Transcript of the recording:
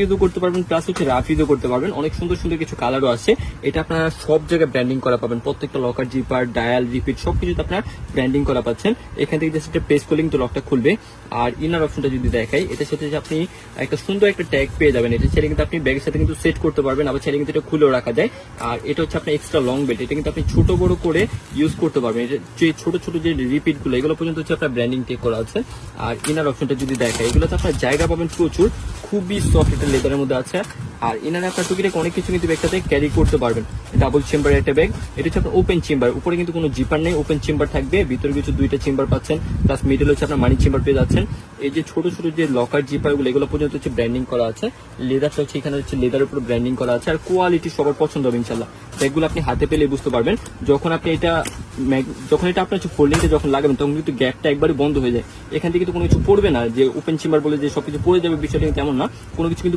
ইউজও করতে পারবেন, প্লাস হচ্ছে রাফ ইউজও করতে পারবেন। অনেক সুন্দর সুন্দর কিছু কালারও আছে। এটা আপনারা সব জায়গায় ব্র্যান্ডিং করা পাবেন, প্রত্যেকটা লকার, জিপার, ডায়াল, রিপিট সবকিছুতে আপনার ব্র্যান্ডিং করা পাচ্ছেন। এখান থেকে জাস্ট একটা প্রেস করলে কিন্তু লকটা খুলবে। আর ইনার অপশনটা যদি দেখাই, এটার সাথে যে আপনি একটা সুন্দর একটা ট্যাগ পেয়ে যাবেন। এটা ছেড়ে কিন্তু আপনি ব্যাগের সাথে কিন্তু সেট করতে পারবেন, আবার ছেড়ে কিন্তু এটা খুলেও রাখা যায়। আর এটা হচ্ছে আপনার এক্সট্রা লং বেল্ট, এটা কিন্তু আপনি ছোট বড় করে ইউজ করতে পারবেন। এটা যে ছোট ছোট যে রিপিট গুলো, এগুলো পর্যন্ত হচ্ছে আপনার ব্র্যান্ডিং টেক করা আছে। আর ইনার অপশনটা যদি দেখাই, এগুলোতে আপনার জায়গা পাবেন প্রচুর, খুবই সফট, এটা লেদারের মধ্যে আছে। আর ইনারে আপনার টুকিটাকে অনেক কিছু কিন্তু ব্যাগটাতে ক্যারি করতে পারবেন। ডাবল চেম্বারের একটা ব্যাগ, এটা হচ্ছে আপনার ওপেন চেম্বার, উপরে কিন্তু কোনো জিপার নেই, ওপেন চেম্বার থাকবে, ভিতরে কিছু দুইটা চেম্বার পাচ্ছেন, প্লাস মিডল হচ্ছে আপনার মানি চেম্বার পেয়ে যাচ্ছেন। এই যে ছোট ছোট যে লকার জিপার গুলো, এগুলো পর্যন্ত হচ্ছে ব্র্যান্ডিং করা আছে। লেদারটা হচ্ছে এখানে হচ্ছে লেদারের উপর ব্র্যান্ডিং করা আছে। আর কোয়ালিটি সবার পছন্দ হবে ইনশাল্লাহ। ব্যাগগুলো আপনি হাতে পেলে বুঝতে পারবেন, যখন আপনি এটা আপনার হচ্ছে ফোল্ডিংটা যখন লাগাবেন, তখন কিন্তু গ্যাপটা একবারই বন্ধ হয়ে যায়। এখান থেকে তো কোনো কিছু পড়বে না, যে ওপেন চেম্বার বলে যে সবকিছু পড়ে যাবে বিষয়টা কিন্তু এমন না, কোনো কিছু কিন্তু